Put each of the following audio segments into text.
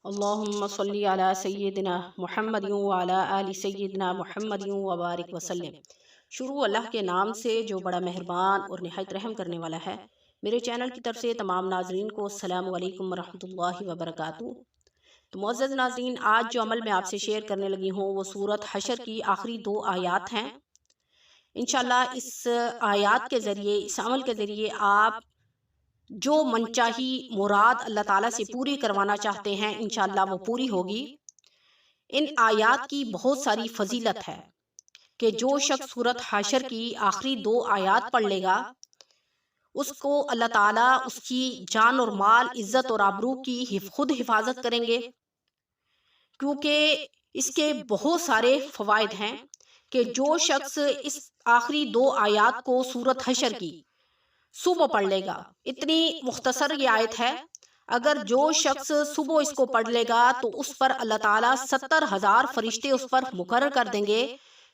اللہم صلی علی سیدنا محمد وعلی آل سیدنا محمد وبارک وسلم۔ شروع اللہ کے نام سے جو بڑا مہربان اور نہایت رحم کرنے والا ہے۔ میرے چینل کی طرف سے تمام ناظرین کو السلام علیکم ورحمۃ اللہ وبرکاتہ۔ تو معزز ناظرین، آج جو عمل میں آپ سے شیئر کرنے لگی ہوں وہ سورۃ حشر کی آخری 2 آیات ہیں۔ انشاءاللہ اس آیات کے ذریعے، اس عمل کے ذریعے آپ جو منچاہی مراد اللہ تعالیٰ سے پوری کروانا چاہتے ہیں انشاءاللہ وہ پوری ہوگی۔ ان آیات کی بہت ساری فضیلت ہے کہ جو شخص سورۃ حشر کی آخری 2 آیات پڑھ لے گا اس کو اللہ تعالیٰ اس کی جان اور مال، عزت اور آبرو کی خود حفاظت کریں گے، کیونکہ اس کے بہت سارے فوائد ہیں کہ جو شخص اس آخری 2 آیات کو سورۃ حشر کی صبح پڑھ لے گا، اتنی مختصر یہ آیت ہے، اگر جو شخص صبح اس کو پڑھ لے گا تو اس پر اللہ تعالیٰ 70,000 فرشتے اس پر مقرر کر دیں گے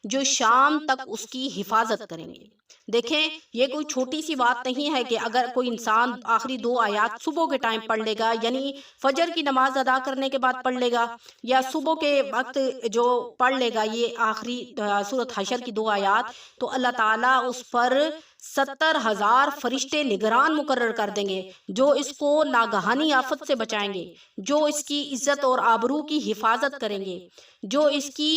جو شام تک اس کی حفاظت کریں گے۔ دیکھیں، یہ کوئی چھوٹی سی بات نہیں ہے کہ اگر کوئی انسان آخری 2 آیات صبح کے ٹائم پڑھ لے گا، یعنی فجر کی نماز ادا کرنے کے بعد پڑھ لے گا یا صبح کے وقت جو پڑھ لے گا یہ آخری سورۃ حشر کی 2 آیات، تو اللہ تعالیٰ اس پر 70,000 فرشتے نگران مقرر کر دیں گے جو اس کو ناگہانی آفت سے بچائیں گے، جو اس کی عزت اور آبرو کی حفاظت کریں گے، جو اس کی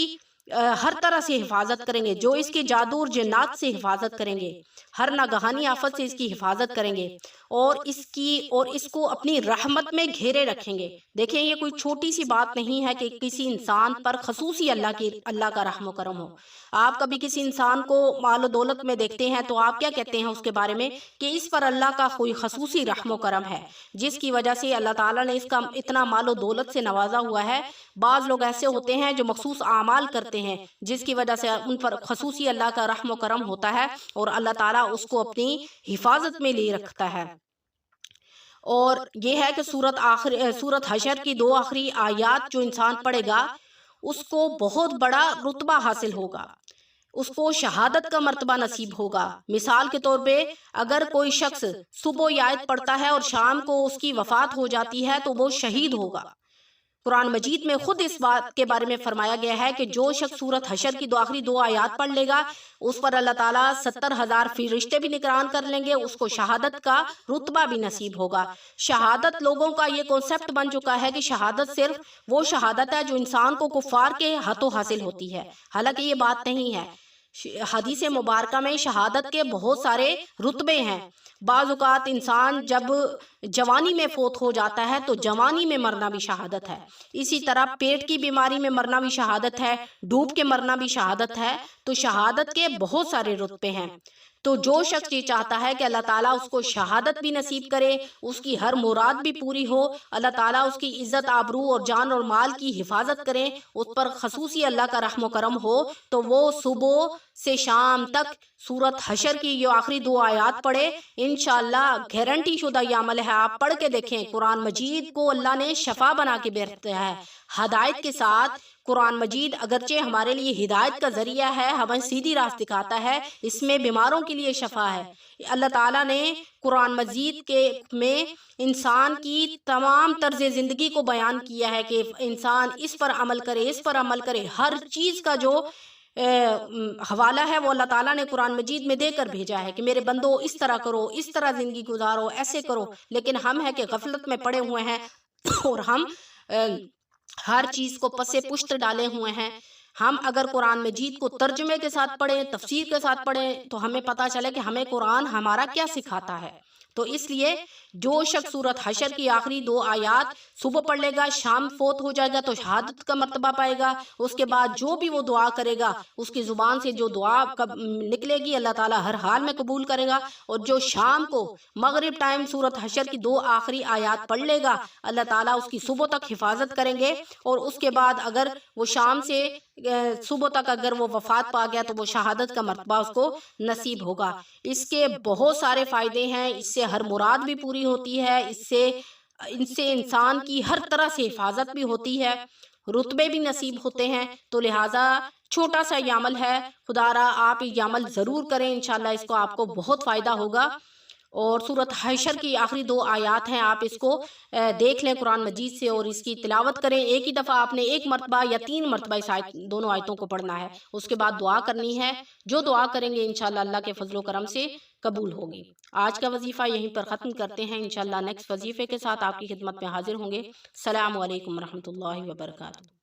ہر طرح سے حفاظت کریں گے، جو اس کے جادو اور جنات سے حفاظت کریں گے، ہر ناگہانی آفت سے اس کی حفاظت کریں گے اور اس کو اپنی رحمت میں گھیرے رکھیں گے۔ دیکھیں، یہ کوئی چھوٹی سی بات نہیں ہے کہ کسی انسان پر خصوصی اللہ کا رحم و کرم ہو۔ آپ کبھی کسی انسان کو مال و دولت میں دیکھتے ہیں تو آپ کیا کہتے ہیں اس کے بارے میں کہ اس پر اللہ کا کوئی خصوصی رحم و کرم ہے، جس کی وجہ سے اللہ تعالیٰ نے اس کا اتنا مال و دولت سے نوازا ہوا ہے۔ بعض لوگ ایسے ہوتے ہیں جو مخصوص اعمال کرتے ہیں جس کی وجہ سے ان پر خصوصی اللہ کا رحم و کرم ہوتا ہے اور اللہ تعالیٰ اس کو اپنی حفاظت میں لے رکھتا ہے۔ اور یہ ہے کہ سورۃ حشر کی 2 آخری آیات جو انسان پڑھے گا اس کو بہت بڑا رتبہ حاصل ہوگا، اس کو شہادت کا مرتبہ نصیب ہوگا۔ مثال کے طور پہ اگر کوئی شخص صبح یہ آیت پڑھتا ہے اور شام کو اس کی وفات ہو جاتی ہے تو وہ شہید ہوگا۔ قرآن مجید میں خود اس بات کے بارے میں فرمایا گیا ہے کہ جو شخص سورۃ حشر کی آخری 2 آیات پڑھ لے گا اس پر اللہ تعالیٰ 70,000 فرشتے بھی نگران کر لیں گے، اس کو شہادت کا رتبہ بھی نصیب ہوگا۔ شہادت لوگوں کا یہ کنسیپٹ بن چکا ہے کہ شہادت صرف وہ شہادت ہے جو انسان کو کفار کے ہاتھوں حاصل ہوتی ہے، حالانکہ یہ بات نہیں ہے۔ حدیث مبارکہ میں شہادت کے بہت سارے رتبے ہیں۔ بعض اوقات انسان جب جوانی میں فوت ہو جاتا ہے تو جوانی میں مرنا بھی شہادت ہے، اسی طرح پیٹ کی بیماری میں مرنا بھی شہادت ہے، ڈوب کے مرنا بھی شہادت ہے۔ تو شہادت کے بہت سارے رتبے ہیں۔ تو جو شخص یہ چاہتا ہے کہ اللہ تعالیٰ اس کو شہادت بھی نصیب کرے، اس کی ہر مراد بھی پوری ہو، اللہ تعالیٰ اس کی عزت، آبرو اور جان اور مال کی حفاظت کریں، اس پر خصوصی اللہ کا رحم و کرم ہو، تو وہ صبح سے شام تک سورۃ حشر کی یہ آخری 2 آیات پڑھے۔ انشاءاللہ گارنٹی شدہ یہ عمل ہے، آپ پڑھ کے دیکھیں۔ قرآن مجید کو اللہ نے شفا بنا کے بھیجا ہے، ہدایت کے ساتھ۔ قرآن مجید اگرچہ ہمارے لیے ہدایت کا ذریعہ ہے، ہمیں سیدھی راہ دکھاتا ہے، اس میں بیماروں کے لیے شفا ہے۔ اللہ تعالیٰ نے قرآن مجید میں انسان کی تمام طرز زندگی کو بیان کیا ہے کہ انسان اس پر عمل کرے، اس پر عمل کرے۔ ہر چیز کا جو حوالہ ہے وہ اللہ تعالیٰ نے قرآن مجید میں دے کر بھیجا ہے کہ میرے بندو اس طرح کرو، اس طرح زندگی گزارو، ایسے کرو۔ لیکن ہم ہے کہ غفلت میں پڑے ہوئے ہیں اور ہم ہر چیز کو پسے پشت ڈالے ہوئے ہیں۔ ہم اگر قرآن مجید کو ترجمے کے ساتھ پڑھیں، تفسیر کے ساتھ پڑھیں تو ہمیں پتہ چلے کہ ہمیں قرآن ہمارا کیا سکھاتا ہے۔ تو اس لیے جو شخص سورۃ حشر کی آخری 2 آیات صبح پڑھ لے گا، شام فوت ہو جائے گا تو شہادت کا مرتبہ پائے گا۔ اس کے بعد جو بھی وہ دعا کرے گا، اس کی زبان سے جو دعا نکلے گی اللہ تعالیٰ ہر حال میں قبول کرے گا۔ اور جو شام کو مغرب ٹائم سورۃ حشر کی 2 آخری آیات پڑھ لے گا، اللہ تعالیٰ اس کی صبح تک حفاظت کریں گے، اور اس کے بعد اگر وہ شام سے صبح تک اگر وہ وفات پا گیا تو وہ شہادت کا مرتبہ اس کو نصیب ہوگا۔ اس کے بہت سارے فائدے ہیں، اس سے ہر مراد بھی پوری ہوتی ہے، اس سے انسان کی ہر طرح سے حفاظت بھی ہوتی ہے، رتبے بھی نصیب ہوتے ہیں۔ تو لہٰذا چھوٹا سا یہ عمل ہے، خدا را آپ یہ عمل ضرور کریں، انشاءاللہ اس کو آپ کو بہت فائدہ ہوگا۔ اور سورۃ حشر کی آخری 2 آیات ہیں، آپ اس کو دیکھ لیں قرآن مجید سے اور اس کی تلاوت کریں۔ ایک ہی دفعہ آپ نے 1 مرتبہ یا 3 مرتبہ اس دونوں آیتوں کو پڑھنا ہے، اس کے بعد دعا کرنی ہے، جو دعا کریں گے انشاءاللہ اللہ کے فضل و کرم سے قبول ہوگی۔ آج کا وظیفہ یہیں پر ختم کرتے ہیں، انشاءاللہ نیکسٹ وظیفے کے ساتھ آپ کی خدمت میں حاضر ہوں گے۔ السلام علیکم ورحمۃ اللہ وبرکاتہ۔